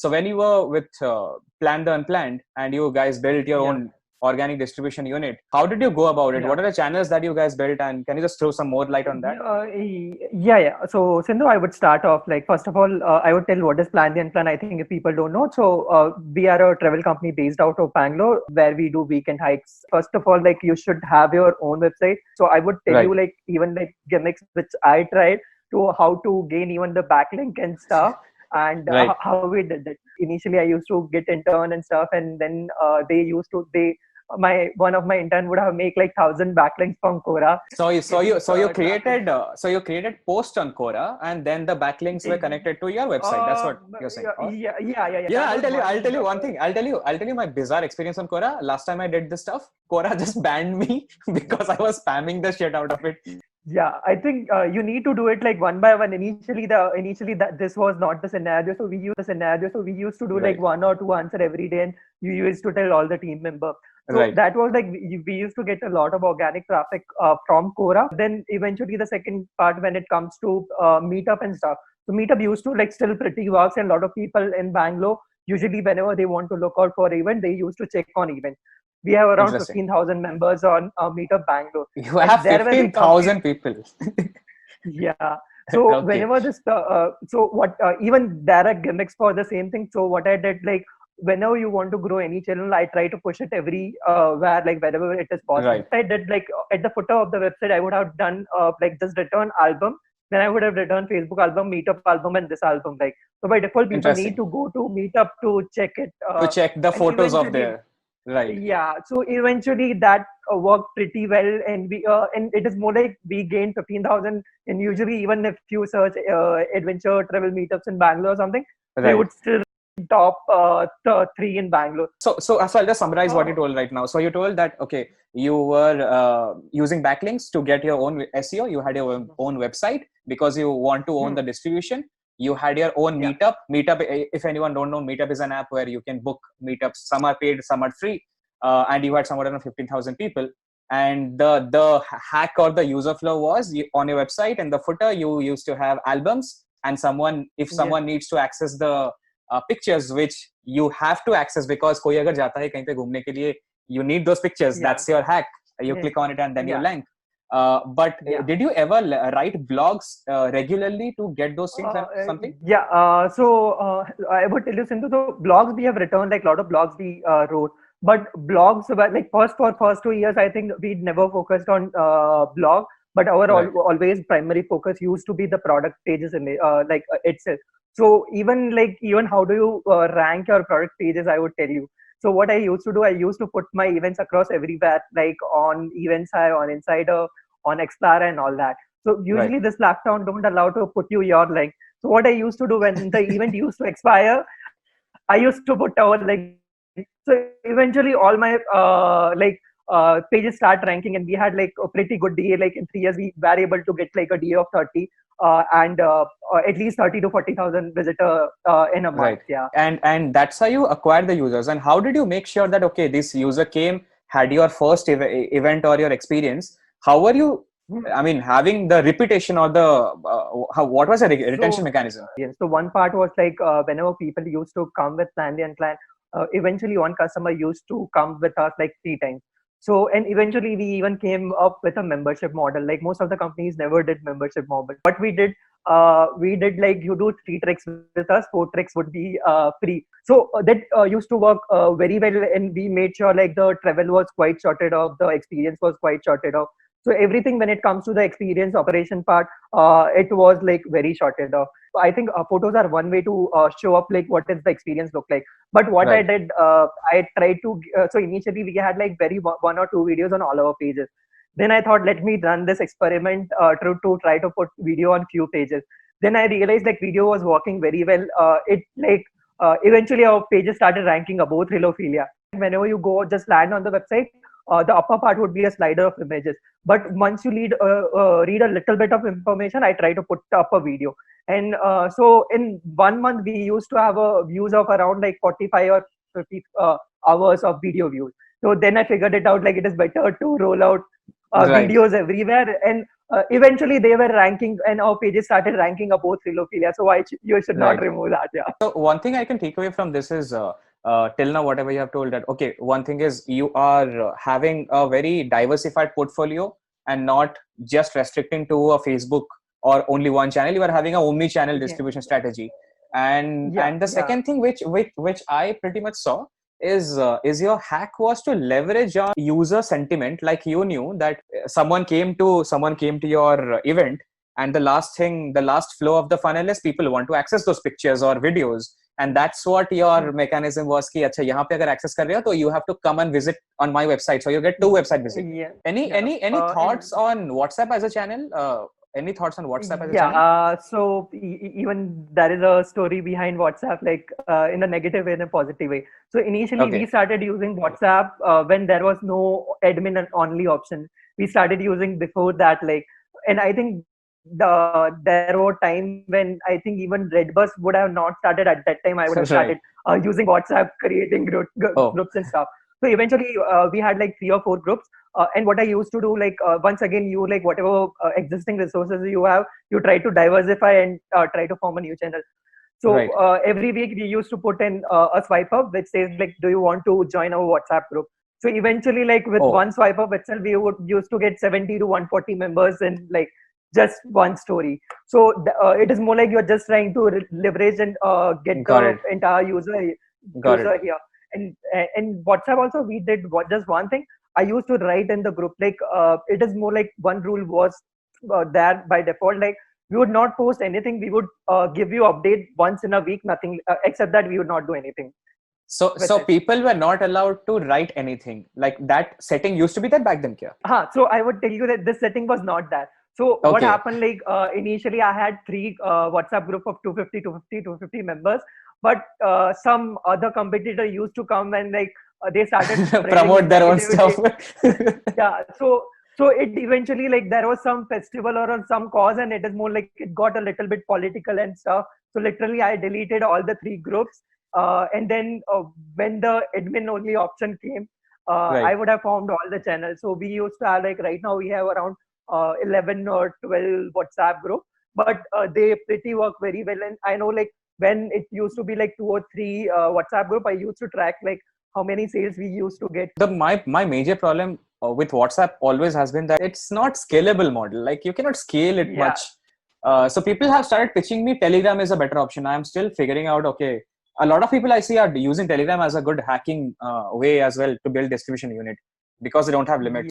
So when you were with Plan The Unplanned and you guys built your own organic distribution unit, how did you go about it? What are the channels that you guys built, and can you just throw some more light on that? So Sindhu, I would start off like, first of all, I would tell what is Plan The Unplanned. I think if people don't know, so we are a travel company based out of Bangalore where we do weekend hikes. First of all, like you should have your own website. So I would tell you like even like gimmicks which I tried to how to gain even the backlink and stuff. And how we did it. Initially, I used to get intern and stuff, and then one of my intern would have make like 1,000 backlinks from Quora. So you created posts on Quora, and then the backlinks were connected to your website. That's what you're saying. Yeah. I'll tell you one thing. I'll tell you my bizarre experience on Quora. Last time I did this stuff, Quora just banned me because I was spamming the shit out of it. Yeah, I think you need to do it like one by one. Initially that this was not the scenario, so we used to do like one or two answer every day, and you used to tell all the team member. So that was like we used to get a lot of organic traffic from Quora. Then eventually the second part when it comes to Meetup and stuff. So Meetup used to like still pretty works, and a lot of people in Bangalore usually whenever they want to look out for event, they used to check on events. We have around 15,000 members on Meetup Bangalore. You have 15,000 people. Yeah. So whenever this, even there are gimmicks for the same thing. So what I did, like whenever you want to grow any channel, I try to push it every where, like wherever it is possible. I did like at the footer of the website, I would have done like just return album. Then I would have returned Facebook album, Meetup album, and this album. Like so, by default, people need to go to Meetup to check it. To check the photos of there. Right. Yeah. So eventually that worked pretty well, and and it is more like we gained 15,000. And usually, even if you search adventure travel meetups in Bangalore or something, they would still top 3 in Bangalore. So I'll just summarize what you told right now. So you told that you were using backlinks to get your own SEO. You had your own website because you want to own the distribution. You had your own Meetup. Meetup, if anyone don't know, Meetup is an app where you can book meetups. Some are paid, some are free. And you had somewhere around 15,000 people. And the hack or the user flow was on your website and the footer, you used to have albums. And if someone needs to access the pictures, which you have to access because koi agar jata hai kahin pe ghumne ke liye, you need those pictures. That's your hack. You click on it and then you link. But did you ever write blogs regularly to get those things or something? So I would tell you, Sindhu, so blogs we have written, like a lot of blogs we wrote. But blogs, like first 2 years, I think we never focused on blog. But our always primary focus used to be the product pages in itself. So even how do you rank your product pages? I would tell you. So what I used to do, I used to put my events across everywhere, like on Events High, on Insider, on Explorer and all that. So usually this platform don't allow to put your link. So what I used to do when the event used to expire, I used to put our link. So eventually all my pages start ranking, and we had like a pretty good DA. Like in 3 years, we were able to get like a DA of 30. And at least 30 to 40,000 visitor in a month. Yeah. And that's how you acquire the users. And how did you make sure that, this user had your first event or your experience? How were you, having the reputation or what was the retention mechanism? Yes. So one part was like whenever people used to come with Plan The Unplanned, eventually one customer used to come with us like 3 times. So, and eventually we even came up with a membership model. Like most of the companies never did membership model. What we did like you do 3 tricks with us, 4 tricks would be free. So that used to work very well, and we made sure like the travel was quite sorted off, the experience was quite sorted off. So everything when it comes to the experience operation part, it was like very sorted off. I think photos are one way to show up like what does the experience look like. But what I did, I tried to. So initially we had like 1 or 2 videos on all our pages. Then I thought, let me run this experiment to try to put video on few pages. Then I realized like video was working very well. Eventually our pages started ranking above Thrilophilia. Whenever you go, just land on the website, the upper part would be a slider of images. But once you read a little bit of information, I try to put up a video. And so in 1 month, we used to have views of around like 45 or 50 hours of video views. So then I figured it out, like it is better to roll out videos everywhere. And eventually they were ranking, and our pages started ranking above Trilophilia. So why you should not Right. remove that? Yeah. So one thing I can take away from this is till now, whatever you have told, that okay, one thing is you are having a very diversified portfolio and not just restricting to a Facebook or only one channel. You are having a omni-channel Yeah. distribution strategy, and Yeah. the Yeah. second thing which I pretty much saw is your hack was to leverage on user sentiment. Like you knew that someone came to your event, and the last flow of the funnel is people want to access those pictures or videos, and that's what your mechanism was ki acha yahan pe agar access kar rahe ho, to you have to come and visit on my website, so you get 2 website visit. Yeah. any Yeah. any any And thoughts on WhatsApp as a channel? Any thoughts on WhatsApp as a yeah, channel? so even there is a story behind WhatsApp, like in a negative way and a positive way. So initially, we Okay. started using WhatsApp when there was no admin and only option. We started using before that, like, and I think there were times when I think even Redbus would have not started at that time. I would have started Right. using WhatsApp, creating Oh, groups and stuff. So eventually, we had like 3 or 4 groups. And what I used to do, like once again, you like whatever existing resources you have, you try to diversify and try to form a new channel. So right. every week we used to put in a swipe up which says like, do you want to join our WhatsApp group? So eventually, like with Oh, one swipe up itself, we would used to get 70 to 140 members in like just one story. So it is more like you're just trying to leverage and get got the it. entire Got it. user here. And WhatsApp also, we did just one thing. I used to write in the group like it is more like one rule was there by default, like we would not post anything. We would give you update once in a week, nothing except that we would not do anything with So it. people were not allowed to write anything. Like that setting used to be there back then, kya? So I would tell you that this setting was not there. So what Okay. happened, like initially I had 3 WhatsApp group of 250 members, but some other competitor used to come and like they started spreading Promote their own stuff. negativity. Yeah, so it eventually, like there was some festival or some cause, and it is more like it got a little bit political and stuff. So literally I deleted all the 3 groups, and then when the admin only option came, I Right. would have formed all the channels. So we used to have, like right now we have around 11 or 12 WhatsApp group, but they pretty work very well. And I know, like when it used to be like 2 or 3 WhatsApp group, I used to track like how many sales we used to get. My major problem with WhatsApp always has been that it's not scalable model. Like you cannot scale it Yeah. much. So people have started pitching me Telegram is a better option. I'm still figuring out. Okay, a lot of people I see are using Telegram as a good hacking way as well to build distribution unit because they don't have limits.